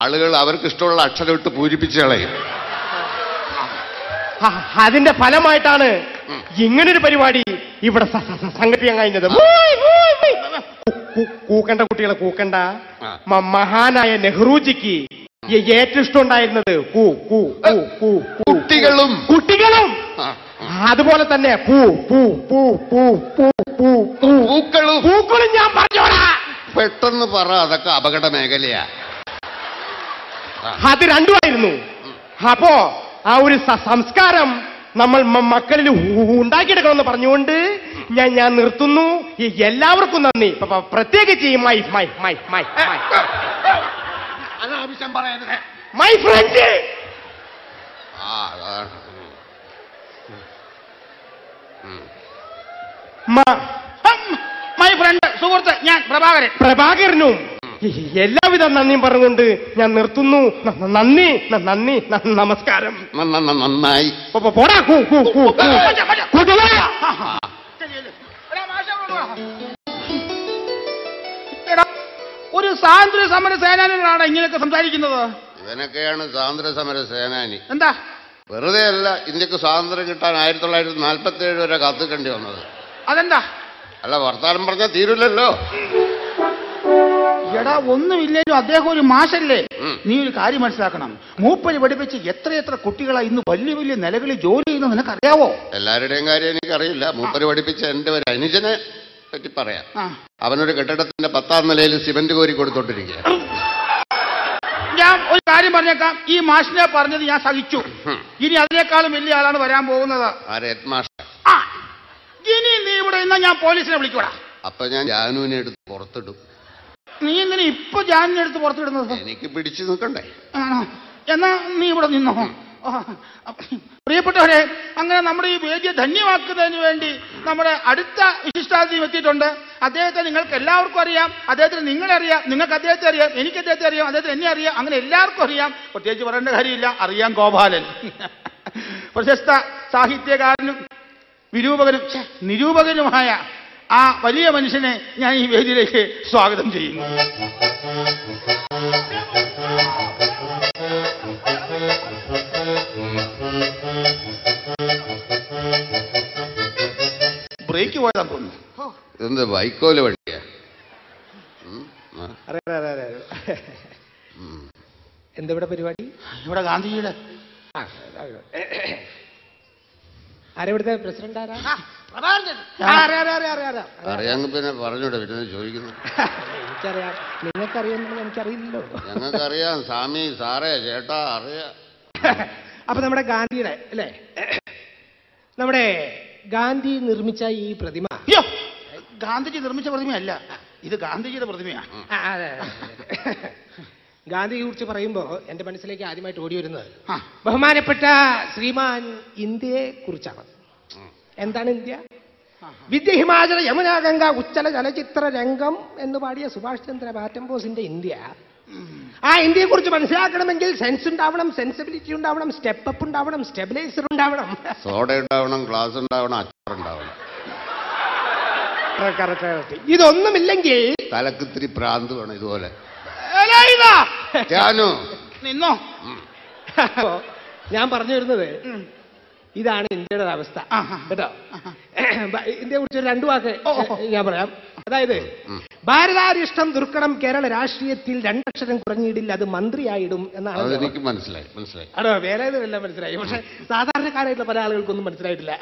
ആളുകൾ അവർക്ക് ഇഷ്ടമുള്ള അക്ഷരം ഇട്ട് പൂരിപ്പിച്ച് കളയും. അതിന്റെ ഫലമായിട്ടാണ് ഇങ്ങനൊരു പരിപാടി ഇവിടെ സംഘടിപ്പിക്കാൻ കഴിഞ്ഞത്. കൂക്കണ്ട കുട്ടികളെ കൂക്കണ്ട. മഹാനായ നെഹ്റുജിക്ക് ഏറ്റവും ഇഷ്ടം ഉണ്ടായിരുന്നത് കുട്ടികളും കുട്ടികളും അതുപോലെ തന്നെ പൂക്കളും ഞാൻ പറഞ്ഞോടാ. പെട്ടെന്ന് പറ, അതൊക്കെ അപകട മേഖലയാ. അത് രണ്ടുമായിരുന്നു. അപ്പോ ആ ഒരു സംസ്കാരം നമ്മൾ മക്കളിൽ ഉണ്ടാക്കിയെടുക്കണമെന്ന് പറഞ്ഞുകൊണ്ട് ഞാൻ നിർത്തുന്നു. എല്ലാവർക്കും നന്ദി. പ്രത്യേകിച്ച് മൈ ഫ്രണ്ട് മൈ ഫ്രണ്ട് സുഹൃത്ത് ഞാൻ പ്രഭാകരനും എല്ലാവിധ നന്ദിയും പറഞ്ഞുകൊണ്ട് ഞാൻ നിർത്തുന്നു. നന്ദി നന്ദി നമസ്കാരം. നന്നായി പോടാ. ഒരു സ്വാതന്ത്ര്യ സമര സേനാനികളാണ് ഇങ്ങനെയൊക്കെ സംസാരിക്കുന്നത്. ഇവനൊക്കെയാണ് സ്വാതന്ത്ര്യ സമര സേനാനി. എന്താ? വെറുതെ അല്ല ഇന്ത്യക്ക് സ്വാതന്ത്ര്യം കിട്ടാൻ 1947 വരെ കാത്തുക്കേണ്ടി വന്നത്. അതെന്താ? അല്ല, വർത്താനം പറഞ്ഞാൽ തീരുമല്ലോ. എടാ, ഒന്നുമില്ലേലും അദ്ദേഹം ഒരു മാഷല്ലേ. നീ ഒരു കാര്യം മനസ്സിലാക്കണം. മൂപ്പര് പഠിപ്പിച്ച് എത്രയെത്ര കുട്ടികളാ ഇന്ന് വലിയ വലിയ നിലകളിൽ ജോലി ചെയ്യുന്നത് നിനക്കറിയാവോ? എല്ലാവരുടെയും കാര്യം എനിക്കറിയില്ല. മൂപ്പര് പഠിപ്പിച്ച എന്റെ ഒരു അനുജനെ പറ്റി പറയാം. അവനൊരു കെട്ടിടത്തിന്റെ 10ാം നിലയിൽ സിമന്റ് കോരി കൊടുത്തോണ്ടിരിക്കുക. ഞാൻ ഒരു കാര്യം പറഞ്ഞേക്കാം. ഈ മാഷിനെ പറഞ്ഞത് ഞാൻ സഹിച്ചു. ഇനി അതിനേക്കാളും വലിയ ആളാണ് വരാൻ പോകുന്നത്. ഇനി നീ ഇവിടെ ഇന്നാ ഞാൻ പോലീസിനെ വിളിക്കൂടാ. അപ്പൊ ഞാൻ ജാനുവിനെ എടുത്ത് പുറത്തിടും. നീ എന്തിനാ ഇപ്പൊ ജാനുവിനെ എടുത്ത് പുറത്തിടുന്നത്? എനിക്ക് പിടിച്ചു നിൽക്കണ്ടേ? ആണോ? എന്നാ നീ ഇവിടെ നിന്നോ. പ്രിയപ്പെട്ടവരെ, അങ്ങനെ നമ്മുടെ ഈ വേദിയെ ധന്യമാക്കുന്നതിന് വേണ്ടി നമ്മുടെ അടുത്ത വിശിഷ്ടാതിഥി എത്തിയിട്ടുണ്ട്. അദ്ദേഹത്തെ നിങ്ങൾക്ക് എല്ലാവർക്കും അറിയാം. അദ്ദേഹത്തിന് നിങ്ങളെ അറിയാം. നിങ്ങൾക്ക് അദ്ദേഹത്തെ അറിയാം. എനിക്ക് അദ്ദേഹത്തെ അറിയാം. അദ്ദേഹത്തിന് എന്നെ അറിയാം. അങ്ങനെ എല്ലാവർക്കും അറിയാം. പ്രത്യേകിച്ച് പറയേണ്ട കാര്യമില്ല. അറിയാം ഗോപാലൻ. പ്രശസ്ത സാഹിത്യകാരനും നിരൂപകനുമായ ആ വലിയ മനുഷ്യനെ ഞാൻ ഈ വേദിയിലേക്ക് സ്വാഗതം ചെയ്യുന്നു. ബ്രേക്ക് പോയതാന്ന് തോന്നുന്നു. എന്ത് വൈക്കോല് വണ്ടിയാ? എന്താ ഇവിടെ പരിപാടി? ഇവിടെ ഗാന്ധിജിയുടെ ആരെവിടുത്തെ പ്രസിഡന്റ് ആരാ? അറിയാമെങ്കിൽ പിന്നെ പറഞ്ഞൂടെ, പിന്നെ ചോദിക്കുന്നു. എനിക്കറിയാം. നിങ്ങൾക്കറിയാമെന്ന് എനിക്കറിയില്ലല്ലോ. ഞങ്ങൾക്കറിയാം. സ്വാമി, സാറേ, ചേട്ടാ അറിയാം. അപ്പൊ നമ്മുടെ ഗാന്ധിയുടെ അല്ലേ, നമ്മുടെ ഗാന്ധി നിർമ്മിച്ച ഈ പ്രതിമ, ഗാന്ധിജി നിർമ്മിച്ച പ്രതിമയല്ല, ഇത് ഗാന്ധിജിയുടെ പ്രതിമയാണ്. ഗാന്ധിയെ കുറിച്ച് പറയുമ്പോ എന്റെ മനസ്സിലേക്ക് ആദ്യമായിട്ട് ഓടി വരുന്നത് ബഹുമാനപ്പെട്ട ശ്രീമാൻ ഇന്ത്യയെ കുറിച്ചാണ്. എന്താണ് ഇന്ത്യ? വിദ്യ ഹിമാചല യമുന ഗംഗ ഉച്ചല ചലച്ചിത്ര രംഗം എന്ന് പാടിയ സുഭാഷ് ചന്ദ്ര ബോസിന്റെ ഇന്ത്യ. ആ ഇന്ത്യയെ കുറിച്ച് മനസ്സിലാക്കണമെങ്കിൽ സെൻസ് ഉണ്ടാവണം, സെൻസിബിലിറ്റി ഉണ്ടാവണം, സ്റ്റെപ്പ് അപ്പ് ഉണ്ടാവണം, സ്റ്റെബിലൈസർ ഉണ്ടാവണം, സോഡ ഉണ്ടാവണം, ഗ്ലാസ് ഉണ്ടാവണം, അച്ചാറുണ്ടാവണം. ഇതൊന്നുമില്ലെങ്കിൽ തലക്കിത്തിരി പ്രാന്ത് വേണം. ഇതുപോലെ നിന്നോ. ഞാൻ പറഞ്ഞു വരുന്നത് ഇതാണ് ഇന്ത്യയുടെ അവസ്ഥ കേട്ടോ. ഇന്ത്യയെ കുറിച്ച് 2 വാക്ക് ഞാൻ പറയാം. അതായത് ഭാരതാരിഷ്ടം ദുർക്കണം കേരള രാഷ്ട്രീയത്തിൽ 2 അക്ഷരം കുറഞ്ഞിടില്ല, അത് മന്ത്രിയായിടും എന്നാണ്. എനിക്ക് മനസ്സിലായി. ആണോ? വേറെ ഇതെല്ലാം മനസ്സിലായി. പക്ഷെ സാധാരണക്കാരായിട്ടുള്ള പല ആളുകൾക്കൊന്നും മനസ്സിലായിട്ടില്ല.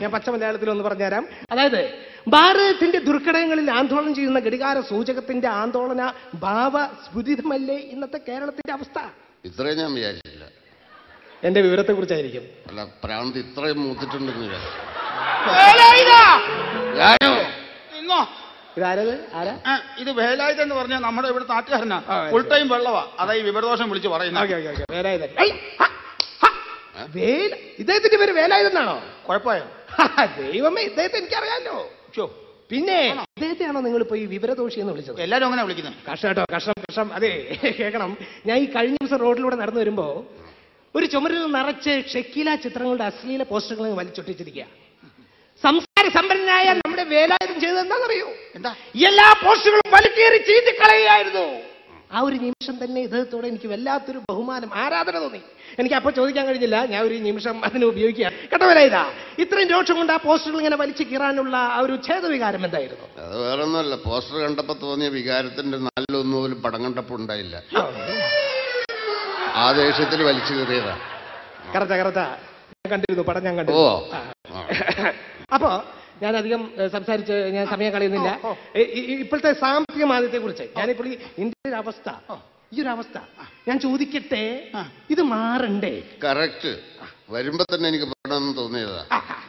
ഞാൻ പച്ച മലയാളത്തിൽ ഒന്ന് പറഞ്ഞുതരാം. അതായത് ഭാരതത്തിന്റെ ദുർഘടങ്ങളിൽ ആന്തോളനം ചെയ്യുന്ന ഘടികാര സൂചകത്തിന്റെ ആന്തോളന ഭാവ സ്ഫുരിതമല്ലേ ഇന്നത്തെ കേരളത്തിന്റെ അവസ്ഥ? ഇത്രയും ഞാൻ വിചാരിച്ചില്ല. എന്റെ വിവരത്തെ കുറിച്ചായിരിക്കും. അല്ല, പ്രാന്ത് ഇത്രയും മൂത്തിട്ടുണ്ടെന്ന് ഇതാരത്? ആരാ ഇത്? വേലായുധൻ എന്ന് പറഞ്ഞാൽ നമ്മുടെ ഇവിടെ നാട്ടുകാരനാ. Full time വെള്ളവാ. അതാ ഈ വിവരദോഷം വിളിച്ച് പറയുന്നത്. ഇദ്ദേഹത്തിന്റെ പേര് വേലായുധനാണോ? കുഴപ്പമായോ? ദൈവമേ, ഇദ്ദേഹത്തെ എനിക്കറിയാലോ. പിന്നെ ഇദ്ദേഹത്തെയാണോ നിങ്ങളിപ്പോ ഈ വിവരദോഷി എന്ന് വിളിച്ചത്? എല്ലാരും അങ്ങനെ വിളിക്കുന്നത്. കഷ്ടം കേട്ടോ, കഷ്ടം. അതെ, കേൾക്കണം. ഞാൻ ഈ കഴിഞ്ഞ ദിവസം റോഡിലൂടെ നടന്നു വരുമ്പോ ഒരു ചുമരിൽ നിറച്ച് ഷക്കീല ചിത്രങ്ങളുടെ അശ്ലീല പോസ്റ്ററുകൾ വലിച്ചൊട്ടിച്ചിരിക്കുക. സംസ്കാര സമ്പന്നനായ നമ്മുടെ വേലായുധൻ ചെയ്തത് എന്താണെന്നറിയോ? എന്താ? എല്ലാ പോസ്റ്ററുകളും വലിക്കേറി ചീന്തിക്കളയായിരുന്നു. ആ ഒരു നിമിഷം തന്നെ ഇദ്ദേഹത്തോടെ എനിക്ക് വല്ലാത്തൊരു ബഹുമാനം, ആരാധന തോന്നി. എനിക്ക് അപ്പോൾ ചോദിക്കാൻ കഴിഞ്ഞില്ല, ഞാൻ ഒരു നിമിഷം അതിനെ ഉപയോഗിക്കുക. കേട്ടോ ഇതാ ഇത്രയും രോഷം കൊണ്ട് ആ പോസ്റ്ററുകൾ ഇങ്ങനെ വലിച്ചു കീറാനുള്ള ആ ഒരു ഛേദവികാരം എന്തായിരുന്നു? അത് വേറെ ഒന്നുമല്ല, പോസ്റ്റർ കണ്ടപ്പോ തോന്നിയ വികാരത്തിന്റെ നല്ലൊന്നും പോലും പടം കണ്ടപ്പോ ഉണ്ടായില്ല. ആ ദേഷ്യത്തിൽ വലിച്ചു കീറിയതാ. കറക്റ്റാ ഞാൻ കണ്ടിരുന്നു, പടം ഞാൻ കണ്ടിരുന്നു. അപ്പോ ഞാൻ അധികം സംസാരിച്ച് ഞാൻ സമയം കളയുന്നില്ല. ഇപ്പോഴത്തെ സാമ്പത്തിക മാന്ദ്യത്തെ കുറിച്ച് ഞാനിപ്പോൾ ഇന്ത്യയുടെ അവസ്ഥ, ഈ ഒരു അവസ്ഥ ഞാൻ ചോദിക്കട്ടെ, ഇത് മാറണ്ടേ? കറക്റ്റ്. വരുമ്പോ തന്നെ എനിക്ക് പറയണമെന്ന് തോന്നിയതാ,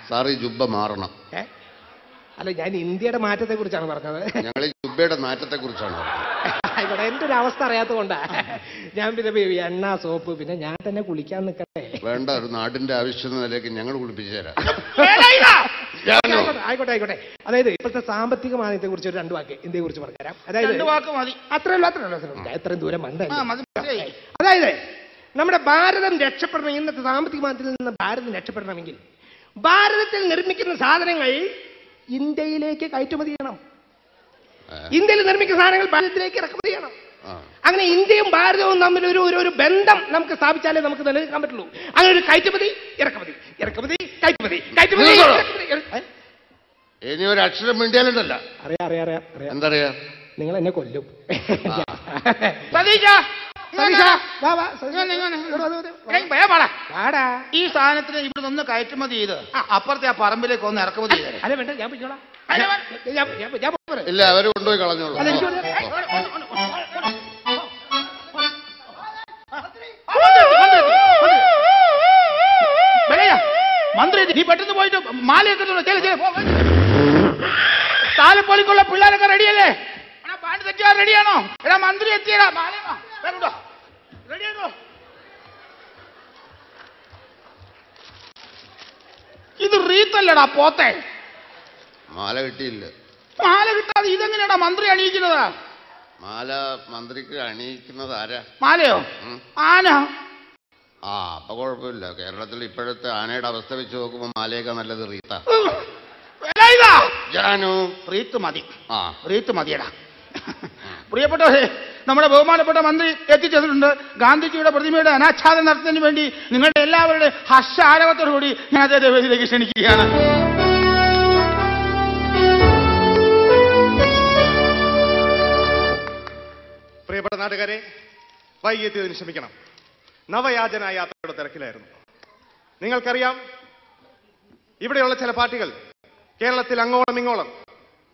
സാർ ഈ ജുബ്ബ മാറണം. അല്ല, ഞാൻ ഇന്ത്യയുടെ മാറ്റത്തെ കുറിച്ചാണ് പറഞ്ഞത്. ഞങ്ങൾ ഈ ജുബ്ബയുടെ മാറ്റത്തെ കുറിച്ചാണ് പറഞ്ഞത്. ആയിക്കോട്ടെ, എന്റെ ഒരു അവസ്ഥ അറിയാത്തത് കൊണ്ടാ ഞാൻ പിന്നെ എണ്ണ സോപ്പ് പിന്നെ ഞാൻ തന്നെ കുളിക്കാൻ നിൽക്കട്ടെ. വേണ്ട, ഒരു നാടിന്റെ ആവശ്യം നിലയ്ക്ക് ഞങ്ങൾ കുളിപ്പിച്ചു തരാം. ആയിക്കോട്ടെ. അതായത് ഇപ്പോഴത്തെ സാമ്പത്തിക മാന്ദ്യത്തെ കുറിച്ച് ഒരു 2 വാക്ക് ഇന്ത്യയെ കുറിച്ച് പറഞ്ഞുതരാം. അതായത് അത്രയല്ല എത്രയും ദൂരം വന്നേ. അതായത് നമ്മുടെ ഭാരതം രക്ഷപ്പെടണം, ഇന്നത്തെ സാമ്പത്തിക മാന്ദ്യത്തിൽ നിന്ന് ഭാരതം രക്ഷപ്പെടണമെങ്കിൽ ഭാരതത്തിൽ നിർമ്മിക്കുന്ന സാധനങ്ങൾ ഇന്ത്യയിലേക്ക് കയറ്റുമതി ചെയ്യണം. ഇന്ത്യയിൽ നിർമ്മിക്കുന്ന സാധനങ്ങൾ ഭാരതത്തിലേക്ക് ഇറക്കുമതി ചെയ്യണം. അങ്ങനെ ഇന്ത്യയും ഭാരതവും തമ്മിൽ ഒരു ബന്ധം നമുക്ക് സ്ഥാപിച്ചാലേ നമുക്ക് നിലനിൽക്കാൻ പറ്റുള്ളൂ. അങ്ങനെ ഒരു കയറ്റുമതി ഇറക്കുമതി. ഇനി ഒരു അക്ഷരം മിണ്ടിയാലുണ്ടല്ല. അറിയാം. എന്തറിയാ? നിങ്ങൾ എന്നെ കൊല്ലും. ഈ സാധനത്തിന് ഇവിടെ നിന്ന് കയറ്റുമതി ചെയ്ത് അപ്പുറത്തെ ആ പറമ്പിലേക്ക് ഒന്ന് ഇറക്കുമതി ചെയ്ത്. അല്ല വേണ്ട, ഞാൻ പോയിക്കോളാം. ഇല്ല, അവര് കൊണ്ടുപോയി കളഞ്ഞോളൂ. മന്ത്രി, നീ പെട്ടെന്ന് പോയിട്ട് മാലയൊക്കെ താലപ്പൊലിക്കുള്ള പിള്ളേരൊക്കെ റെഡിയല്ലേ? പാട്ട് തെറ്റിയാ റെഡിയാണോ? എടാ മന്ത്രി എത്തിയടാ, റെഡിയാണോ? ഇത് റീത്തല്ലടാ പോത്തെ. മാല കിട്ടിയില്ല. മാല കിട്ടാതെ ഇതെങ്ങനെയാടാ മന്ത്രി അണിയിക്കുന്നതാ? മാല മന്ത്രിക്ക് അണിയിക്കുന്നത് ആരാ? മാലയോ? ആന. അപ്പൊ കുഴപ്പമില്ല. കേരളത്തിൽ ഇപ്പോഴത്തെ ആനയുടെ അവസ്ഥ വെച്ച് നോക്കുമ്പോ മാലയൊക്കെ നല്ലത് റീത്താ. റീത്ത് മതി, റീത്ത് മതിയടാ. പ്രിയപ്പെട്ടവരെ, നമ്മുടെ ബഹുമാനപ്പെട്ട മന്ത്രി എത്തിച്ചേർന്നിട്ടുണ്ട്. ഗാന്ധിജിയുടെ പ്രതിമയുടെ അനാച്ഛാദനം നടത്തുന്നതിന് വേണ്ടി നിങ്ങളുടെ എല്ലാവരുടെ ഹർഷ ആരവത്തോടുകൂടി ഞാൻ അദ്ദേഹത്തെ വേദിയിലേക്ക് ക്ഷണിക്കുകയാണ്. പ്രിയപ്പെട്ട നാട്ടുകാരെ, വൈകിയെത്തിയതിന് ക്ഷമിക്കണം. നവയാചന യാത്രയുടെ തിരക്കിലായിരുന്നു. നിങ്ങൾക്കറിയാം, ഇവിടെയുള്ള ചില പാർട്ടികൾ കേരളത്തിൽ അങ്ങോളം ഇങ്ങോളം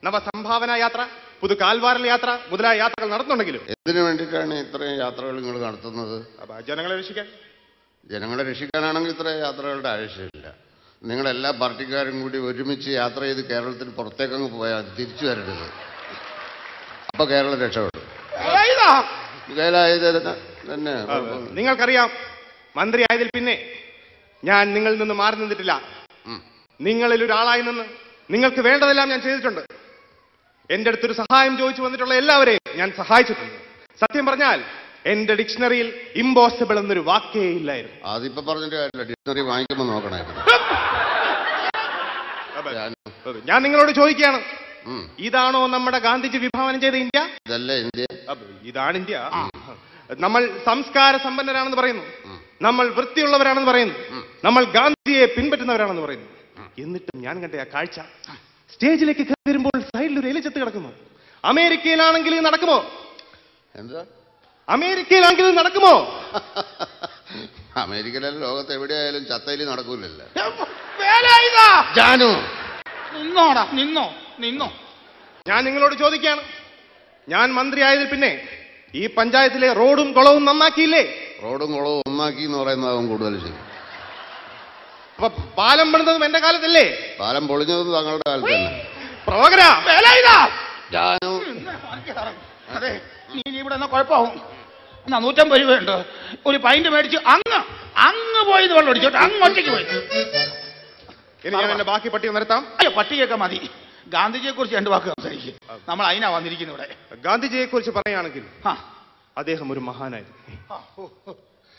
നവസംഭാവന യാത്ര, പുതു കാൽവാരൽ യാത്ര മുതലായ യാത്രകൾ നടത്തുന്നുണ്ടെങ്കിലും എന്തിനു വേണ്ടിയിട്ടാണ് ഇത്രയും യാത്രകൾ നിങ്ങൾ നടത്തുന്നത്? ജനങ്ങളെ രക്ഷിക്കാൻ. ജനങ്ങളെ രക്ഷിക്കാനാണെങ്കിൽ ഇത്രയും യാത്രകളുടെ ആവശ്യമില്ല. നിങ്ങളെല്ലാ പാർട്ടിക്കാരും കൂടി ഒരുമിച്ച് യാത്ര ചെയ്ത് കേരളത്തിൽ പുറത്തേക്കങ്ങ് പോയാൽ തിരിച്ചു വരരുത്. അപ്പൊ കേരളം രക്ഷപ്പെടും. തന്നെ നിങ്ങൾക്കറിയാം, മന്ത്രി ആയതിൽ പിന്നെ ഞാൻ നിങ്ങളിൽ നിന്ന് മാറി നിന്നിട്ടില്ല. നിങ്ങളിൽ ഒരാളായി നിന്ന് നിങ്ങൾക്ക് വേണ്ടതെല്ലാം ഞാൻ ചെയ്തിട്ടുണ്ട്. എന്റെ അടുത്തൊരു സഹായം ചോദിച്ചു വന്നിട്ടുള്ള എല്ലാവരെയും ഞാൻ സഹായിച്ചിട്ടുണ്ട്. സത്യം പറഞ്ഞാൽ എന്റെ ഡിക്ഷണറിയിൽ ഇമ്പോസിബിൾ എന്നൊരു വാക്കേ ഇല്ലായിരുന്നു. അതിപ്പോ പറഞ്ഞിട്ട് കാര്യമില്ല, ഡിക്ഷണറി വാങ്ങിക്കുമ്പോ നോക്കണായിരുന്നു. ഞാൻ നിങ്ങളോട് ചോദിക്കുകയാണ്, ഇതാണോ നമ്മുടെ ഗാന്ധിജി വിഭാവനം ചെയ്ത ഇന്ത്യ? ഇതല്ലേ ഇന്ത്യ? ഇതാണ് ഇന്ത്യ. നമ്മൾ സംസ്കാര സമ്പന്നരാണെന്ന് പറയുന്നു, നമ്മൾ വൃത്തിയുള്ളവരാണെന്ന് പറയുന്നു, നമ്മൾ ഗാന്ധിജിയെ പിൻപറ്റുന്നവരാണെന്ന് പറയുന്നു. എന്നിട്ടും ഞാൻ കണ്ട ആ കാഴ്ച, സ്റ്റേജിലേക്ക് കയറി വരുമ്പോൾ സൈഡിൽ ഒരു എലിച്ചത്ത് കിടക്കുന്നു. അമേരിക്കയിലാണെങ്കിൽ ഇത് നടക്കുമോ? എന്താ അമേരിക്കയിലാണെങ്കിൽ ഇത് നടക്കുമോ? അമേരിക്കയിലും ലോകത്ത് എവിടെയായാലും ചത്തയില് നടക്കൂലല്ലോ. നിന്നോ. ഞാൻ നിങ്ങളോട് ചോദിക്കുകയാണ്, ഞാൻ മന്ത്രിയായതിൽ പിന്നെ ഈ പഞ്ചായത്തിലെ റോഡും കുളവും നന്നാക്കിയില്ലേ? റോഡും കുളവും ഒന്നാക്കി എന്ന് പറയുന്നതാവും കൂടുതൽ ശരി. അപ്പൊ പാലം പണിതതും എന്റെ കാലത്തല്ലേ? പാലം പൊളിഞ്ഞതും തങ്ങളുടെ കാലത്ത് തന്നെ. അതെ, നീ ഇവിടെ എന്നാ കുഴപ്പമാവും. 150 രൂപയുണ്ട്, ഒരു പൈന്റ് മേടിച്ച് അങ്ങ് പോയി വെള്ളം അടിച്ചോട്ടെ, അങ്ങ് ഒറ്റയ്ക്ക് പോയി. ഇനി ഞാൻ എന്റെ ബാക്കി പട്ടിക നിരത്താം. അയ്യോ, പട്ടികയൊക്കെ മതി. ഗാന്ധിജിയെ കുറിച്ച് 2 വാക്ക് സംസാരിക്കും. നമ്മൾ അതിനാ വന്നിരിക്കുന്നത് ഇവിടെ. ഗാന്ധിജിയെ കുറിച്ച് പറയുകയാണെങ്കിൽ അദ്ദേഹം ഒരു മഹാനായിരുന്നു.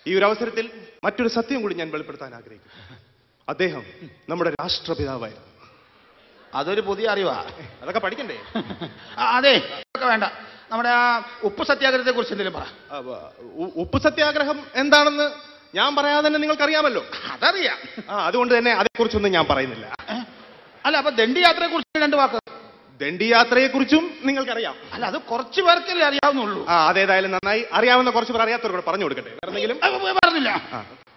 ഈ ഒരു അവസരത്തിൽ മറ്റൊരു സത്യം കൂടി ഞാൻ വെളിപ്പെടുത്താൻ ആഗ്രഹിക്കുന്നു. അദ്ദേഹം നമ്മുടെ രാഷ്ട്രപിതാവായിരുന്നു. അതൊരു പുതിയ അറിവാ. അതൊക്കെ പഠിക്കണ്ടേ? അതെ, അതൊക്കെ വേണ്ട. നമ്മുടെ ആ ഉപ്പ് സത്യാഗ്രഹത്തെ കുറിച്ച് എന്തെങ്കിലും പറ. ഉപ്പ് സത്യാഗ്രഹം എന്താണെന്ന് ഞാൻ പറയാതെ തന്നെ നിങ്ങൾക്കറിയാമല്ലോ. അതറിയാം. അതുകൊണ്ട് തന്നെ അതേക്കുറിച്ചൊന്നും ഞാൻ പറയുന്നില്ല. അല്ല, അപ്പൊ ദണ്ഡി യാത്രയെ കുറിച്ച് 2 വാക്ക്. ദണ്ഡി യാത്രയെ കുറിച്ചും നിങ്ങൾക്കറിയാം. അല്ല, അത് കുറച്ച് പേർക്കല്ലേ അറിയാവുന്നുള്ളൂ. അതേതായാലും നന്നായി. അറിയാവുന്ന കുറച്ച് പേർ അറിയാത്തവരോട് പറഞ്ഞു കൊടുക്കട്ടെ. പറഞ്ഞില്ല.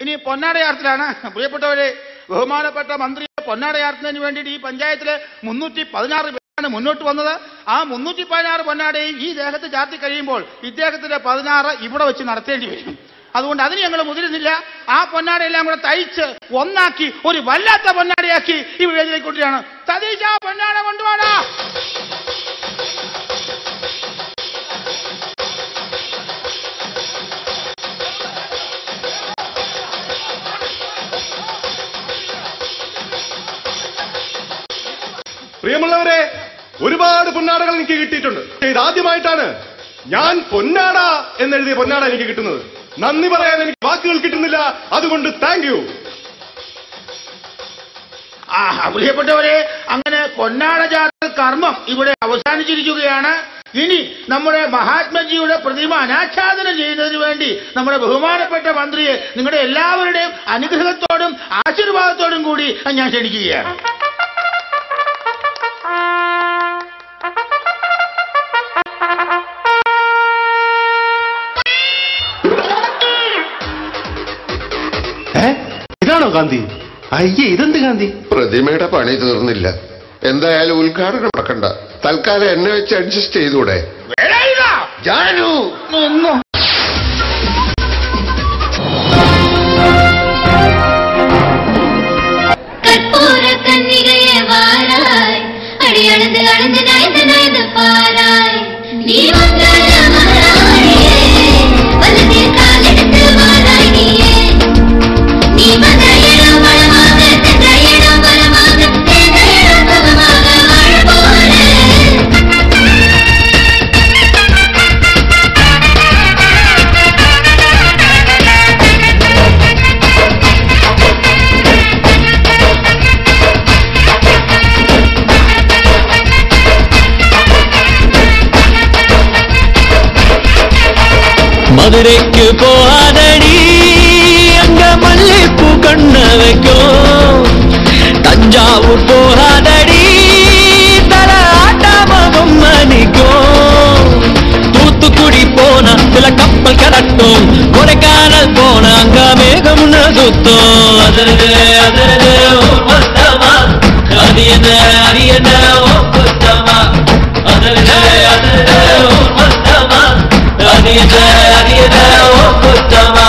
ഇനി പൊന്നാടയാർത്തിലാണ്. പ്രിയപ്പെട്ടവരെ, ബഹുമാനപ്പെട്ട മന്ത്രിയെ പൊന്നാടയാർത്തുന്നതിന് വേണ്ടിയിട്ട് ഈ പഞ്ചായത്തിലെ 316 പേരാണ് മുന്നോട്ട് വന്നത്. ആ 316 പൊന്നാടയും ഈ ദേഹത്ത് ചാർത്തി കഴിയുമ്പോൾ ഇദ്ദേഹത്തിന്റെ 16 ഇവിടെ വെച്ച് നടത്തേണ്ടി വരും. അതുകൊണ്ട് അതിന് ഞങ്ങൾ മുതിരുന്നില്ല. ആ പൊന്നാടയെല്ലാം കൂടെ തയ്ച്ച് ഒന്നാക്കി ഒരു വല്ലാത്ത പൊന്നാടയാക്കി ഈ വേദിയിലേക്ക് കൊണ്ടുവരികയാണ്. സതീശ, പൊന്നാട കൊണ്ടുപോടാ. പ്രിയമുള്ളവരെ, ഒരുപാട് പൊന്നാടകൾ എനിക്ക് കിട്ടിയിട്ടുണ്ട്. ഇതാദ്യമായിട്ടാണ് ഞാൻ പൊന്നാട എന്നെഴുതിയ പൊന്നാട എനിക്ക് കിട്ടുന്നത്. നന്ദി പറയാൻ എനിക്ക് വാക്കുകൾ കിട്ടുന്നില്ല. അതുകൊണ്ട് താങ്ക് യു. പ്രിയപ്പെട്ടവരെ, അങ്ങനെ പൊന്നാട ജാഥ കർമ്മം ഇവിടെ അവസാനിച്ചിരിക്കുകയാണ്. ഇനി നമ്മുടെ മഹാത്മജിയുടെ പ്രതിമ അനാച്ഛാദനം ചെയ്യുന്നതിന് വേണ്ടി നമ്മുടെ ബഹുമാനപ്പെട്ട മന്ത്രിയെ നിങ്ങളുടെ എല്ലാവരുടെയും അനുഗ്രഹത്തോടും ആശീർവാദത്തോടും കൂടി ഞാൻ ക്ഷണിക്കുകയാണ്. ഇതാണോ ഗാന്ധി? അയ്യേ, ഇതെന്ത് ഗാന്ധി? പ്രതിമയുടെ പണി തീർന്നില്ല. എന്തായാലും ഉദ്ഘാടനം നടക്കണ്ട. തൽക്കാലം എന്നെ വെച്ച് അഡ്ജസ്റ്റ് ചെയ്തൂടെ? ജാനു மதுரைக்கு போகாதடி, அங்க மல்லிப்பூ கண்ண வைக்கும். தஞ்சாவூர் போகாதடி, தல ஆட்டாமகம் மணிக்கும். தூத்துக்குடி போனா சில கப்பல் கரட்டும், கொடைக்கானல் போனா அங்க மேகம் சுத்தும். அதிரது அதிரது மொத்தமா, அது என்ன அரியன புத்தமா. அதிரது அதிரது மொத்தமா, அது என்ன அரியன புத்தமா.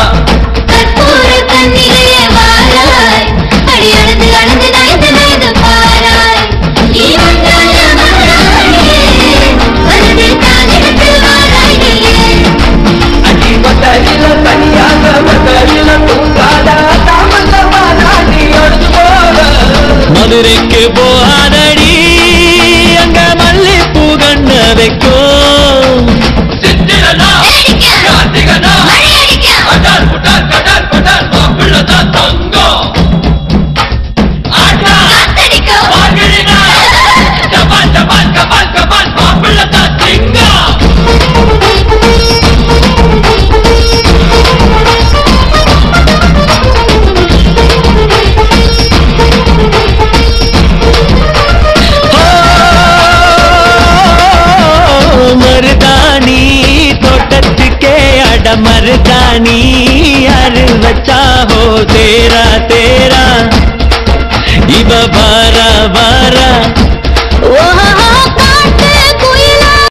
கற்பூர கண்ணிலே வாராய், அடி அழுது அழுது நைந்து நைந்து பாராய். நீ வந்தாய மகாராணியே, வலதில் காலெடுத்து வாராய் நீயே. அடி பட்டரில தனியாக மட்டரில தூங்காத தாமசமா நாடி அழுது போக. மதுரைக்கு போகாதடி, அங்க மல்லிப்பூ கண்ண வைக்கும். சித்திரனா கார்த்திகனா கடல் புட்டால் கடல் பட்டால் மாப்பிள்ளதான் தங்கம். ஆட்டா வாழ்கிறினா ஜபால் ஜபால் கபால் கபால் மாப்பிள்ளதான் திங்கம். மருதாணி தோட்டத்துக்கே அட மருதாணி யாரு வச்சா ஹோ தேரா தேரா. இவ பாரா பாரா